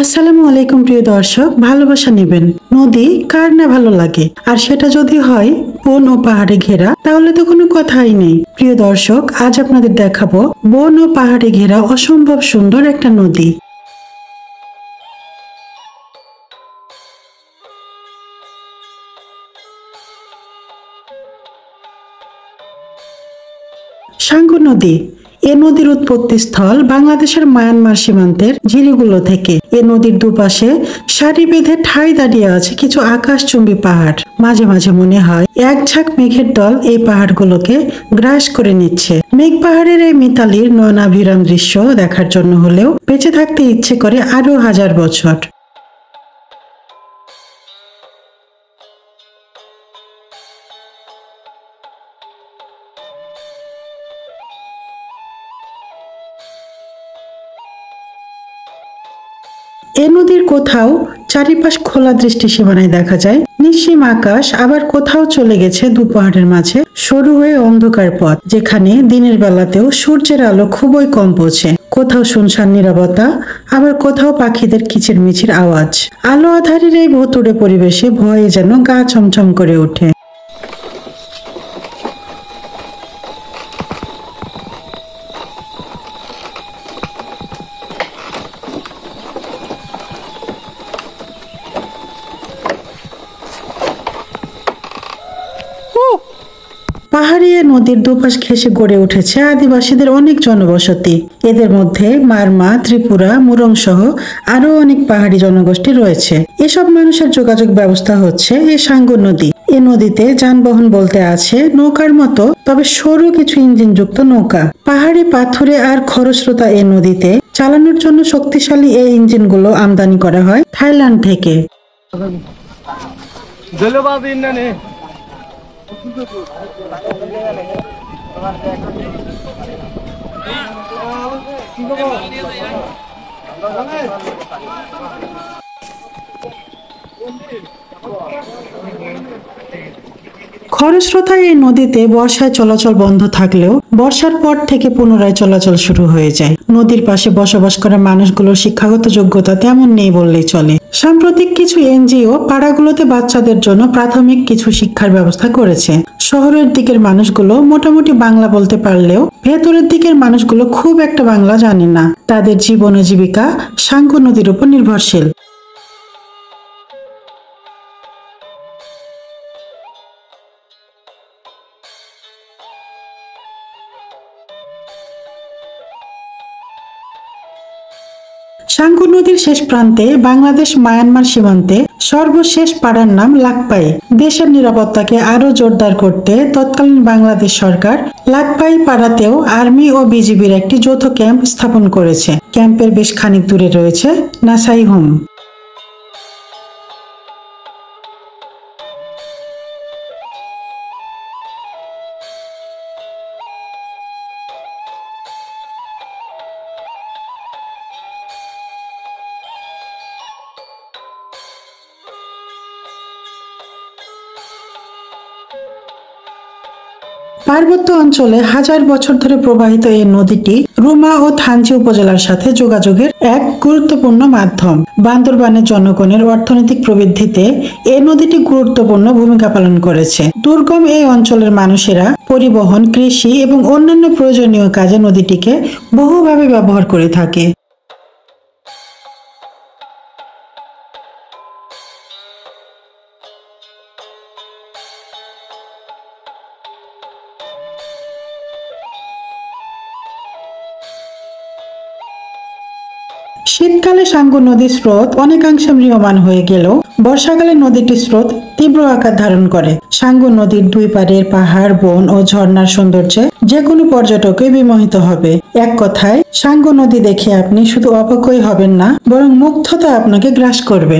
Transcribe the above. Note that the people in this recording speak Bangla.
আসসালামু আলাইকুম প্রিয় দর্শক, ভালোবাসা নেবেন। নদী কার না ভালো লাগে, আর সেটা যদি হয় বন ও পাহাড়ে ঘেরা, তাহলে তো কোনো কথাই নেই। প্রিয় দর্শক, আজ আপনাদের দেখাবো বন ও পাহাড়ে ঘেরা অসম্ভব সুন্দর একটা নদী। সাঙ্গু নদী। এ নদীর উৎপত্তি স্থল বাংলাদেশের মায়ানমার সীমান্তের ঝিরিগুলো থেকে। এ নদীর দুপাশে সারি বেঁধে ঠাঁই দাঁড়িয়ে আছে কিছু আকাশচুম্বী পাহাড়। মাঝে মাঝে মনে হয় এক ঝাঁক মেঘের দল এই পাহাড়গুলোকে গ্রাস করে নিচ্ছে। মেঘ পাহাড়ের এই মিতালির নয়নাভিরাম দৃশ্য দেখার জন্য হলেও বেঁচে থাকতে ইচ্ছে করে আরো হাজার বছর। এ নদীর কোথাও চারিপাশ খোলা দৃষ্টি সীমানায় দেখা যায় নিঃসীম আকাশ, আবার কোথাও চলে গেছে দুপাহাড়ের মাঝে সরু হয়ে অন্ধকার পথ, যেখানে দিনের বেলাতেও সূর্যের আলো খুবই কম পৌঁছে। কোথাও শুনশান নীরবতা, আবার কোথাও পাখিদের কিচিরমিচির আওয়াজ। আলো আধারের এই ভুতুড়ে পরিবেশে ভয়ে যেন গা ছমছম করে ওঠে। পাহাড়ি নদীর দুপাশ ঘেঁষে গড়ে উঠেছে আদিবাসীদের অনেক জনবসতি। এদের মধ্যে মারমা, ত্রিপুরা, মুরং সহ আরো অনেক পাহাড়ি জনগোষ্ঠী রয়েছে। এসব মানুষের যোগাযোগ ব্যবস্থা হচ্ছে এই সাঙ্গু নদী। এ নদীতে যানবাহন বলতে আছে নৌকার মতো, তবে সরু কিছু ইঞ্জিন যুক্ত নৌকা। পাহাড়ি পাথুরে আর খরস্রোতা এ নদীতে চালানোর জন্য শক্তিশালী এই ইঞ্জিনগুলো আমদানি করা হয় থাইল্যান্ড থেকে। খরস্রোতা এই নদীতে বর্ষায় চলাচল বন্ধ থাকলেও বর্ষার পর থেকে পুনরায় চলাচল শুরু হয়ে যায়। নদীর পাশে বসবাস করা মানুষগুলোর শিক্ষাগত যোগ্যতা তেমন নেই বললেই চলে। সাম্প্রতিক কিছু এনজিও পাড়াগুলোতে বাচ্চাদের জন্য প্রাথমিক কিছু শিক্ষার ব্যবস্থা করেছে। শহরের দিকের মানুষগুলো মোটামুটি বাংলা বলতে পারলেও ভেতরের দিকের মানুষগুলো খুব একটা বাংলা জানে না। তাদের জীবন ও জীবিকা সাঙ্গু নদীর উপর নির্ভরশীল। সাঙ্গু নদীর শেষ প্রান্তে বাংলাদেশ মায়ানমার সীমান্তে সর্বশেষ পাড়ার নাম লাকপাই। দেশের নিরাপত্তাকে আরো জোরদার করতে তৎকালীন বাংলাদেশ সরকার লাকপাই পাড়াতেও আর্মি ও বিজিবির একটি যৌথ ক্যাম্প স্থাপন করেছে। ক্যাম্পের বেশ খানিক দূরে রয়েছে নাসাই হোম। পার্বত্য অঞ্চলে হাজার বছর ধরে প্রবাহিত এই নদীটি রুমা ও থানচি উপজেলার সাথে যোগাযোগের এক গুরুত্বপূর্ণ মাধ্যম। বান্দরবানের জনগণের অর্থনৈতিক প্রবৃদ্ধিতে এই নদীটি গুরুত্বপূর্ণ ভূমিকা পালন করেছে। দুর্গম এই অঞ্চলের মানুষেরা পরিবহন, কৃষি এবং অন্যান্য প্রয়োজনীয় কাজে নদীটিকে বহুভাবে ব্যবহার করে থাকে। শীতকালে সাঙ্গু নদীর স্রোত অনেকাংশে ম্রিয়মান হয়ে গেলেও বর্ষাকালে নদীটির স্রোত তীব্র আকার ধারণ করে। সাঙ্গু নদীর দুই পাড়ের পাহাড়, বন ও ঝর্ণার সৌন্দর্যে যে কোনো পর্যটকে বিমোহিত হবে। এক কথায়, সাঙ্গু নদী দেখে আপনি শুধু অবাকই হবেন না, বরং মুগ্ধতা আপনাকে গ্রাস করবে।